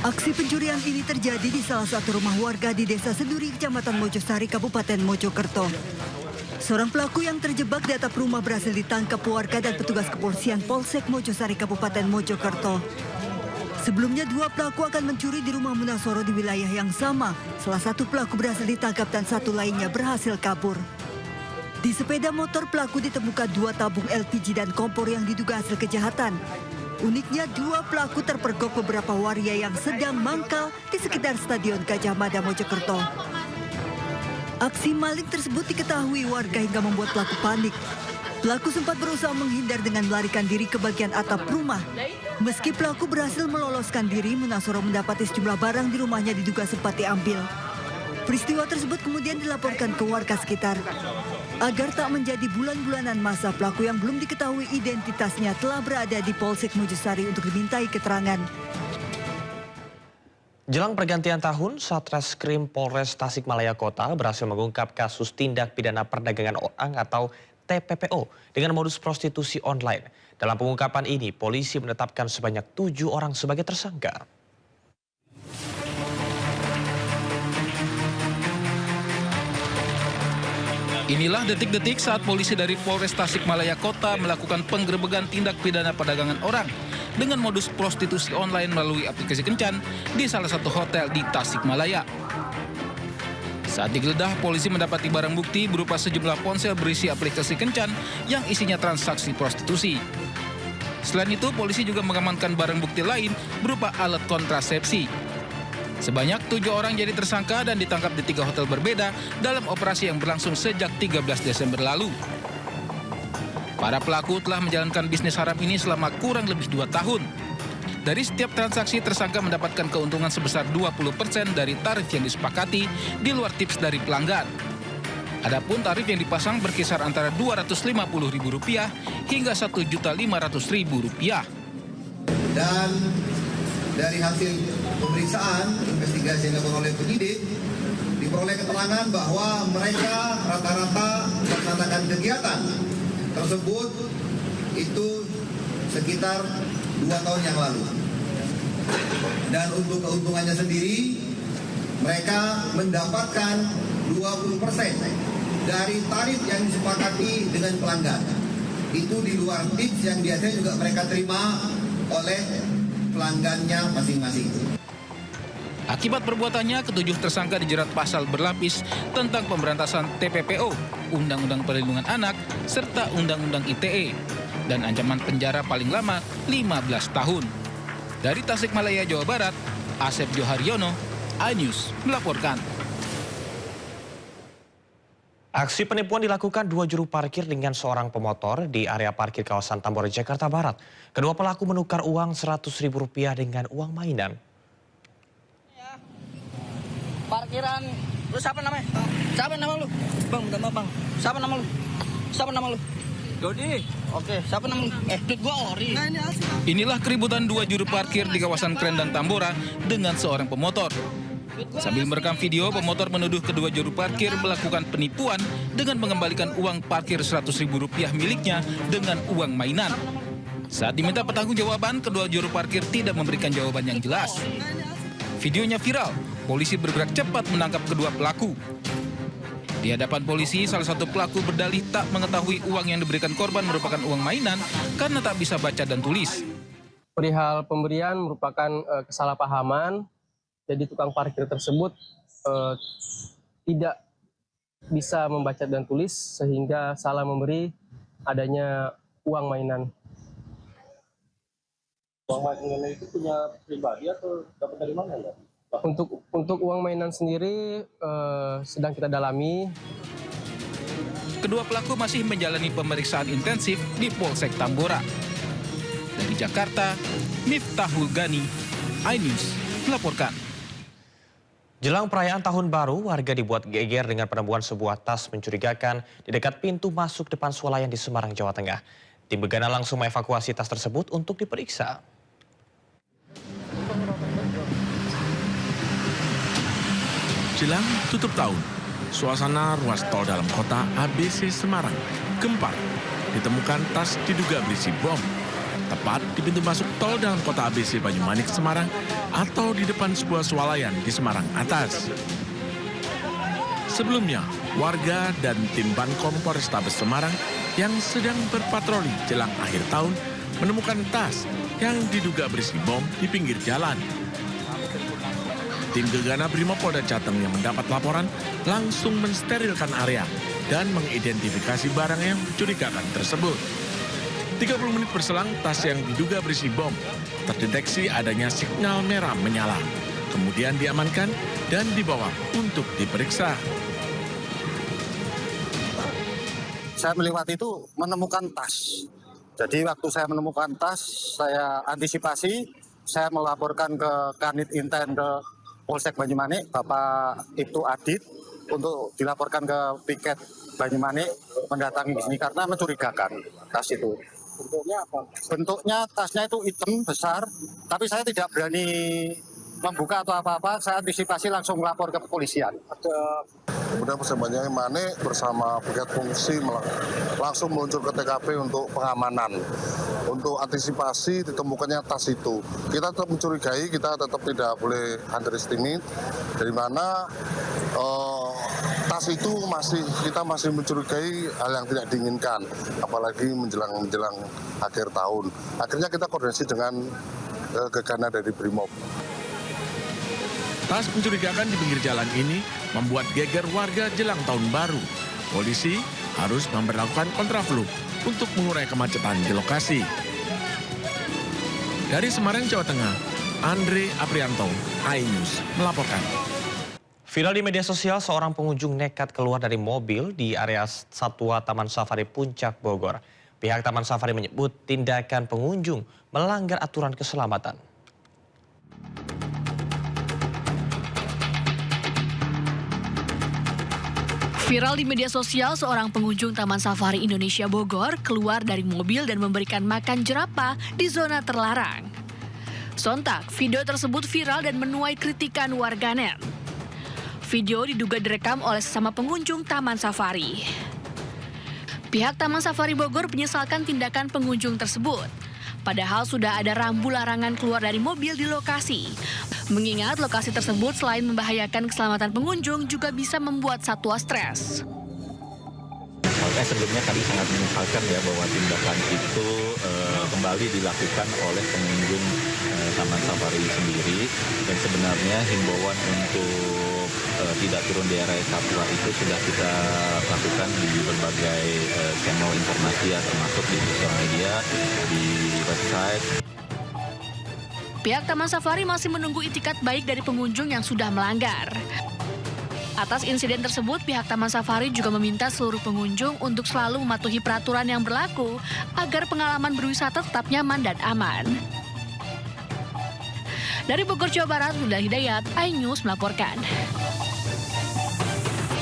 Aksi pencurian ini terjadi di salah satu rumah warga di Desa Senduri, Kecamatan Mojosari, Kabupaten Mojokerto. Seorang pelaku yang terjebak di atap rumah berhasil ditangkap warga dan petugas kepolisian Polsek Mojosari, Kabupaten Mojokerto. Sebelumnya, dua pelaku akan mencuri di rumah Munasoro di wilayah yang sama. Salah satu pelaku berhasil ditangkap dan satu lainnya berhasil kabur. Di sepeda motor pelaku ditemukan 2 tabung LPG dan kompor yang diduga hasil kejahatan. Uniknya, 2 pelaku terpergok beberapa waria yang sedang mangkal di sekitar Stadion Gajah Mada Mojokerto. Aksi maling tersebut diketahui warga hingga membuat pelaku panik. Pelaku sempat berusaha menghindar dengan melarikan diri ke bagian atap rumah. Meski pelaku berhasil meloloskan diri, Munasoro mendapati sejumlah barang di rumahnya diduga sempat diambil. Peristiwa tersebut kemudian dilaporkan ke warga sekitar. Agar tak menjadi bulan-bulanan masa, pelaku yang belum diketahui identitasnya telah berada di Polsek Mojosari untuk dimintai keterangan. Jelang pergantian tahun, Satreskrim Polres Tasikmalaya Kota berhasil mengungkap kasus tindak pidana perdagangan orang atau TPPO dengan modus prostitusi online. Dalam pengungkapan ini, polisi menetapkan sebanyak 7 orang sebagai tersangka. Inilah detik-detik saat polisi dari Polres Tasikmalaya Kota melakukan penggerebekan tindak pidana perdagangan orang dengan modus prostitusi online melalui aplikasi Kencan di salah satu hotel di Tasikmalaya. Saat digeledah, polisi mendapati barang bukti berupa sejumlah ponsel berisi aplikasi Kencan yang isinya transaksi prostitusi. Selain itu, polisi juga mengamankan barang bukti lain berupa alat kontrasepsi. Sebanyak 7 orang jadi tersangka dan ditangkap di 3 hotel berbeda dalam operasi yang berlangsung sejak 13 Desember lalu. Para pelaku telah menjalankan bisnis haram ini selama kurang lebih 2 tahun. Dari setiap transaksi, tersangka mendapatkan keuntungan sebesar 20% dari tarif yang disepakati di luar tips dari pelanggan. Adapun tarif yang dipasang berkisar antara Rp250.000 hingga Rp1.500.000. Dan dari hasil pemeriksaan investigasi yang dilakukan oleh penyidik, diperoleh keterangan bahwa mereka rata-rata melaksanakan kegiatan tersebut itu sekitar 2 tahun yang lalu. Dan untuk keuntungannya sendiri, mereka mendapatkan 20% dari tarif yang disepakati dengan pelanggan. Itu di luar tips yang biasanya juga mereka terima oleh pelanggannya masing-masing. Akibat perbuatannya, ke-7 tersangka dijerat pasal berlapis tentang pemberantasan TPPO, Undang-Undang Perlindungan Anak, serta Undang-Undang ITE, dan ancaman penjara paling lama 15 tahun. Dari Tasikmalaya, Jawa Barat, Asep Joharyono, iNews melaporkan. Aksi penipuan dilakukan 2 juru parkir dengan seorang pemotor di area parkir kawasan Tambora, Jakarta Barat. Kedua pelaku menukar uang Rp100.000 dengan uang mainan. Ya, parkiran, lu siapa namanya? Siapa nama lu? Bang, nama bang. Siapa nama lu? Siapa nama lu? Dodi. Oke, siapa nama lu? Duit gua ori. Nah, Inilah keributan 2 juru parkir di kawasan Keren dan Tambora dengan seorang pemotor. Sambil merekam video, pemotor menuduh kedua juru parkir melakukan penipuan dengan mengembalikan uang parkir Rp100.000 miliknya dengan uang mainan. Saat diminta pertanggungjawaban, kedua juru parkir tidak memberikan jawaban yang jelas. Videonya viral, polisi bergerak cepat menangkap kedua pelaku. Di hadapan polisi, salah satu pelaku berdalih tak mengetahui uang yang diberikan korban merupakan uang mainan karena tak bisa baca dan tulis. Perihal pemberian merupakan kesalahpahaman. Jadi tukang parkir tersebut tidak bisa membaca dan tulis sehingga salah memberi adanya uang mainan. Uang mainan itu punya pribadi atau dapat dari mana ya? Untuk uang mainan sendiri sedang kita dalami. Kedua pelaku masih menjalani pemeriksaan intensif di Polsek Tambora. Dari Jakarta, Miftahul Gani, iNews melaporkan. Jelang perayaan Tahun Baru, warga dibuat geger dengan penemuan sebuah tas mencurigakan di dekat pintu masuk depan swalayan di Semarang, Jawa Tengah. Tim Begana langsung mengevakuasi tas tersebut untuk diperiksa. Jelang tutup tahun, suasana ruas tol dalam kota ABC Semarang gempar. Ditemukan tas diduga berisi bom. tepat di pintu masuk tol dalam kota ABC Banyumanik, Semarang, atau di depan sebuah swalayan di Semarang Atas. Sebelumnya, warga dan tim Bankom Polrestabes Semarang yang sedang berpatroli jelang akhir tahun menemukan tas yang diduga berisi bom di pinggir jalan. Tim Gegana Brimopolda Jateng yang mendapat laporan langsung mensterilkan area dan mengidentifikasi barang yang mencurigakan tersebut. 30 menit berselang, tas yang diduga berisi bom terdeteksi adanya sinyal merah menyala. Kemudian diamankan dan dibawa untuk diperiksa. Saya melewati itu menemukan tas. Jadi waktu saya menemukan tas, saya antisipasi, saya melaporkan ke Kanit Inten ke Polsek Banyumanik, Bapak Ibtu Adit, untuk dilaporkan ke Piket Banyumanik mendatangi di sini karena mencurigakan tas itu. Bentuknya apa? Bentuknya tasnya itu hitam besar, tapi saya tidak berani membuka atau apa-apa, saya antisipasi langsung melapor ke kepolisian. Kemudian Polsek Banyumanik bersama Brigade Fungsi langsung meluncur ke TKP untuk pengamanan. Untuk antisipasi ditemukannya tas itu. Kita tetap mencurigai, kita tetap tidak boleh underestimate. Dari mana tas itu kita masih mencurigai hal yang tidak diinginkan. Apalagi menjelang akhir tahun. Akhirnya kita koordinasi dengan Gegana dari Brimob. Tas mencurigakan di pinggir jalan ini membuat geger warga jelang tahun baru. Polisi harus memberlakukan kontraflow untuk mengurai kemacetan di lokasi. Dari Semarang, Jawa Tengah, Andre Aprianto, iNews melaporkan. Viral di media sosial, seorang pengunjung nekat keluar dari mobil di area Satwa Taman Safari Puncak Bogor. Pihak Taman Safari menyebut tindakan pengunjung melanggar aturan keselamatan. Viral di media sosial, seorang pengunjung Taman Safari Indonesia Bogor keluar dari mobil dan memberikan makan jerapah di zona terlarang. Sontak, video tersebut viral dan menuai kritikan warganet. Video diduga direkam oleh sesama pengunjung Taman Safari. Pihak Taman Safari Bogor menyesalkan tindakan pengunjung tersebut. Padahal sudah ada rambu larangan keluar dari mobil di lokasi. Mengingat lokasi tersebut selain membahayakan keselamatan pengunjung juga bisa membuat satwa stres. Sebelumnya kami sangat menyesalkan ya bahwa tindakan itu kembali dilakukan oleh pengunjung Taman Safari sendiri. Dan sebenarnya himbauan untuk tidak turun di area satwa itu sudah kita lakukan di berbagai channel informasi ya, termasuk di sosial media, di website. Pihak Taman Safari masih menunggu itikat baik dari pengunjung yang sudah melanggar. Atas insiden tersebut, pihak Taman Safari juga meminta seluruh pengunjung untuk selalu mematuhi peraturan yang berlaku agar pengalaman berwisata tetap nyaman dan aman. Dari Bogor, Jawa Barat, Huda Hidayat, iNews melaporkan.